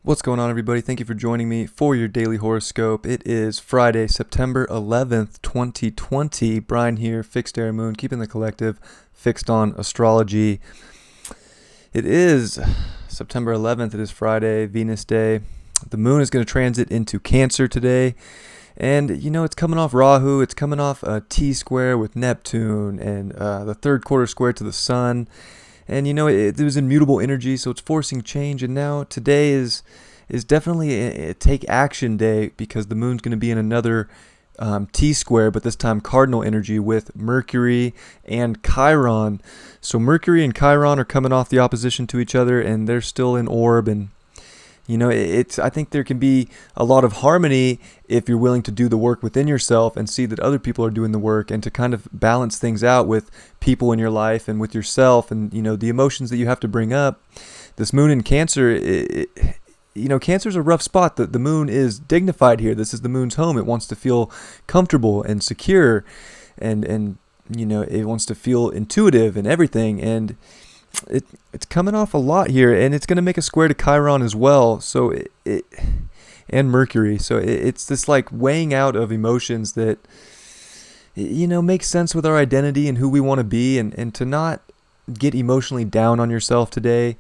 What's going on, everybody? Thank you for joining me for your daily horoscope. It is Friday, September 11th, 2020. Brian here, fixed air moon, keeping the collective fixed on astrology. It is September 11th. It is Friday, Venus Day. The moon is going to transit into Cancer today. And, it's coming off Rahu. It's coming off a T-square with Neptune and the third quarter square to the Sun. And it was immutable energy, so it's forcing change. And now today is definitely a take action day because the moon's going to be in another T square, but this time cardinal energy with Mercury and Chiron. So Mercury and Chiron are coming off the opposition to each other, and they're still in orb. And I think there can be a lot of harmony if you're willing to do the work within yourself and see that other people are doing the work, and to kind of balance things out with people in your life and with yourself, and the emotions that you have to bring up. This moon in Cancer, Cancer's a rough spot. The moon is dignified here. This is the moon's home. It wants to feel comfortable and secure, and it wants to feel intuitive and everything. And it's coming off a lot here, and it's going to make a square to Chiron as well. So and Mercury. So it's this like weighing out of emotions that makes sense with our identity and who we want to be, and to not get emotionally down on yourself today.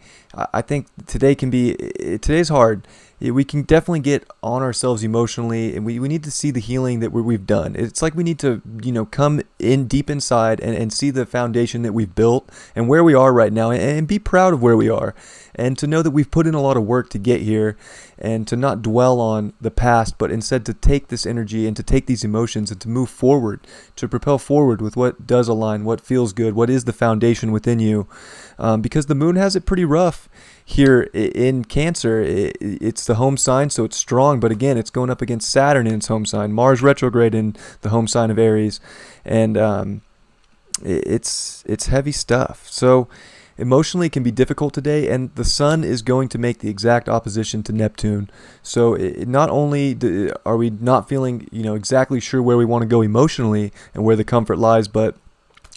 I think today's hard. We can definitely get on ourselves emotionally, and we need to see the healing that we've done. It's like we need to, come in deep inside and see the foundation that we've built and where we are right now, and be proud of where we are, and to know that we've put in a lot of work to get here, and to not dwell on the past, but instead to take this energy and to take these emotions and to move forward, to propel forward with what does align, what feels good, what is the foundation within you, because the moon has it pretty rough here in Cancer. It's the home sign, so it's strong, but again, it's going up against Saturn in its home sign, Mars retrograde in the home sign of Aries, and it's heavy stuff. So emotionally it can be difficult today, and the Sun is going to make the exact opposition to Neptune. So not only are we not feeling exactly sure where we want to go emotionally and where the comfort lies, but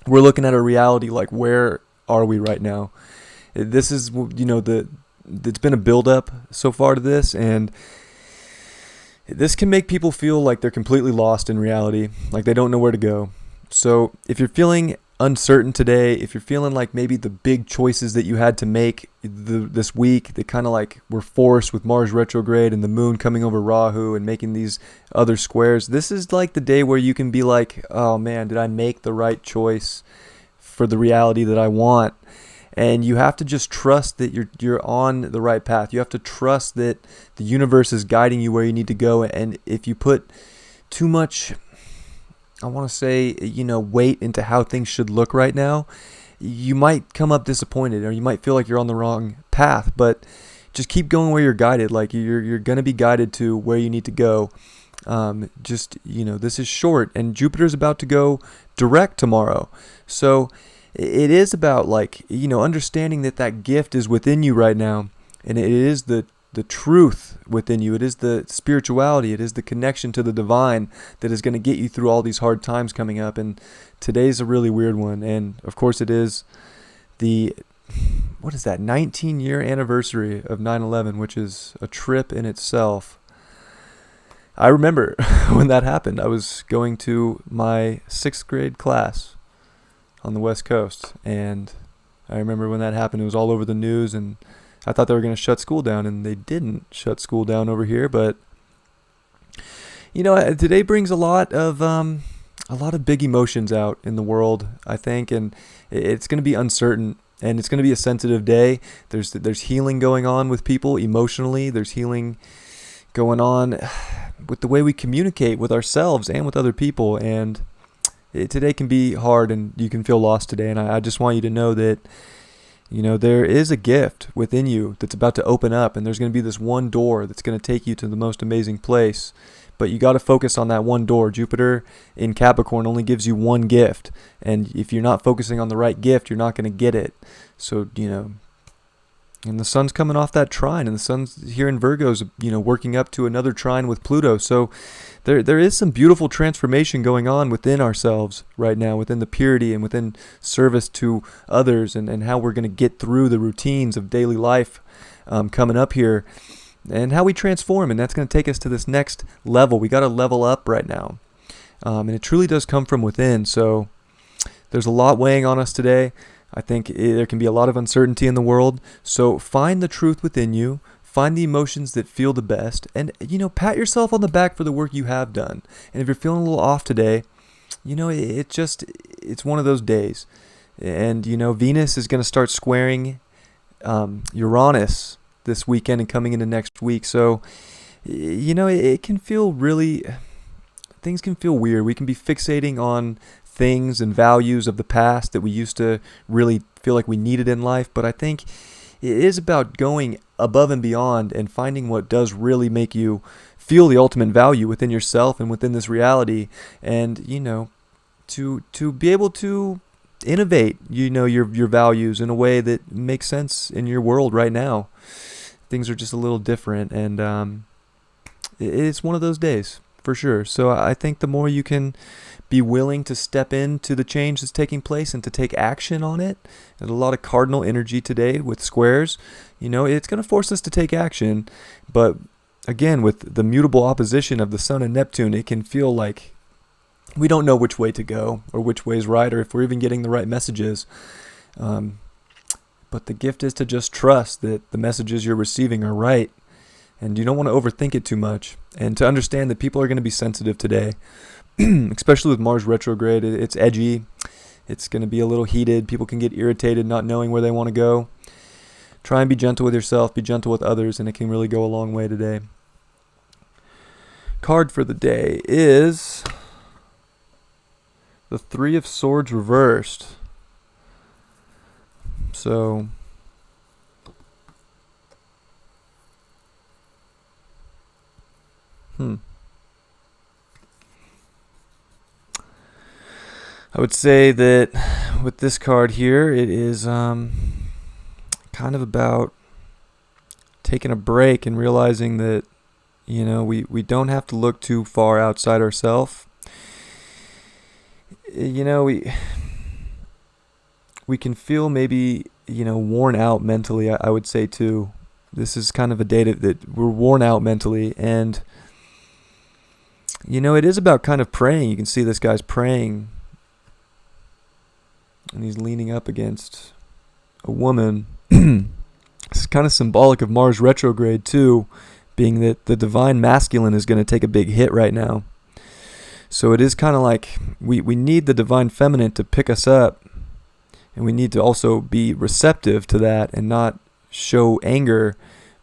we're looking at a reality like, where are we right now? This is, it's been a build-up so far to this, and this can make people feel like they're completely lost in reality, like they don't know where to go. So if you're feeling uncertain today, if you're feeling like maybe the big choices that you had to make this week, that kind of like were forced with Mars retrograde and the moon coming over Rahu and making these other squares, this is like the day where you can be like, oh man, did I make the right choice for the reality that I want? And you have to just trust that you're on the right path. You have to trust that the universe is guiding you where you need to go. And if you put too much, I want to say, weight into how things should look right now, you might come up disappointed, or you might feel like you're on the wrong path. But just keep going where you're guided. Like you're going to be guided to where you need to go. This is short, and Jupiter's about to go direct tomorrow. So it is about understanding that gift is within you right now, and it is the truth within you. It is the spirituality. It is the connection to the divine that is going to get you through all these hard times coming up. And today's a really weird one. And of course it is the 19-year anniversary of 9/11, which is a trip in itself. I remember when that happened. I was going to my 6th grade class on the West Coast, and I remember when that happened, it was all over the news, and I thought they were going to shut school down, and they didn't shut school down over here. But today brings a lot of big emotions out in the world, I think, and it's going to be uncertain, and it's going to be a sensitive day. There's healing going on with people emotionally. There's healing going on with the way we communicate with ourselves and with other people, and today can be hard, and you can feel lost today. And I just want you to know that there is a gift within you that's about to open up, and there's going to be this one door that's going to take you to the most amazing place. But you got to focus on that one door. Jupiter in Capricorn only gives you one gift, and if you're not focusing on the right gift, you're not going to get it. So and the Sun's coming off that trine, and the Sun's here in Virgo's, working up to another trine with Pluto. So there is some beautiful transformation going on within ourselves right now, within the purity and within service to others, and how we're going to get through the routines of daily life coming up here. and how we transform. And that's going to take us to this next level. We got to level up right now. And it truly does come from within. So there's a lot weighing on us today. I think there can be a lot of uncertainty in the world. So find the truth within you. Find the emotions that feel the best. And, pat yourself on the back for the work you have done. And if you're feeling a little off today, it's one of those days. And, Venus is going to start squaring Uranus this weekend and coming into next week. So, it can feel things can feel weird. We can be fixating on things and values of the past that we used to really feel like we needed in life. But I think it is about going above and beyond and finding what does really make you feel the ultimate value within yourself and within this reality. And, to be able to innovate, your values in a way that makes sense in your world right now. Things are just a little different, and it's one of those days for sure. So I think the more you can be willing to step into the change that's taking place and to take action on it, and a lot of cardinal energy today with squares, it's going to force us to take action. But again, with the mutable opposition of the Sun and Neptune, it can feel like we don't know which way to go or which way is right or if we're even getting the right messages. But the gift is to just trust that the messages you're receiving are right. And you don't want to overthink it too much. And to understand that people are going to be sensitive today, especially with Mars retrograde. It's edgy. It's going to be a little heated. People can get irritated not knowing where they want to go. Try and be gentle with yourself. Be gentle with others. And it can really go a long way today. Card for the day is the Three of Swords reversed. So I would say that with this card here, it is kind of about taking a break and realizing that, we don't have to look too far outside ourselves. We can feel maybe, worn out mentally, I would say too. This is kind of a day that we're worn out mentally. And, it is about kind of praying. You can see this guy's praying. And he's leaning up against a woman. It's kind of symbolic of Mars retrograde too, being that the divine masculine is going to take a big hit right now. So it is kind of like we need the divine feminine to pick us up. And we need to also be receptive to that and not show anger.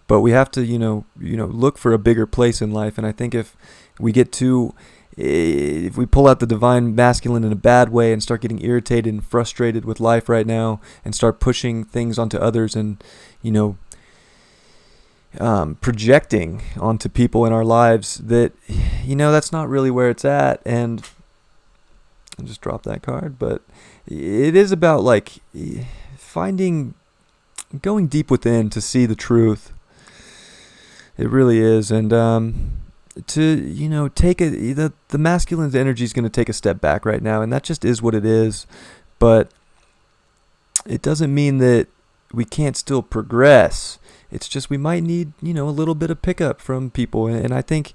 But we have to, look for a bigger place in life. And I think if we pull out the divine masculine in a bad way and start getting irritated and frustrated with life right now and start pushing things onto others and, projecting onto people in our lives that, that's not really where it's at. And I just dropped that card, but it is about going deep within to see the truth. It really is. And, the masculine's energy is going to take a step back right now, and that just is what it is. But it doesn't mean that we can't still progress. It's just we might need, a little bit of pickup from people, and I think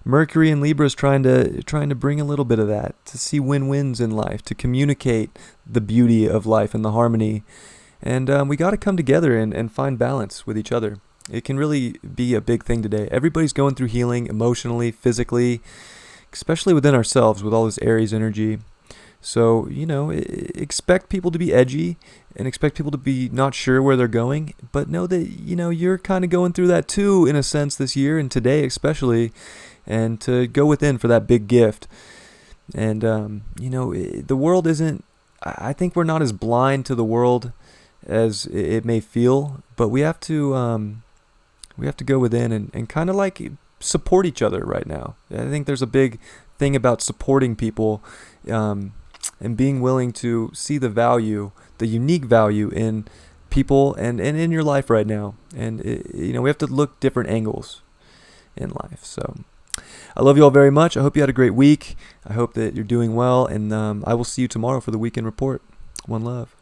Mercury and Libra is trying to bring a little bit of that, to see win-wins in life, to communicate the beauty of life and the harmony. And we got to come together and find balance with each other. It can really be a big thing today. Everybody's going through healing emotionally, physically, especially within ourselves with all this Aries energy. So, expect people to be edgy and expect people to be not sure where they're going. But know that, you're kind of going through that too, in a sense, this year and today especially. And to go within for that big gift. And, the world isn't, I think we're not as blind to the world as it may feel. But we have to go within and kind of support each other right now. I think there's a big thing about supporting people and being willing to see the value, the unique value in people and in your life right now. And, we have to look different angles in life. So I love you all very much. I hope you had a great week. I hope that you're doing well. And I will see you tomorrow for the weekend report. One love.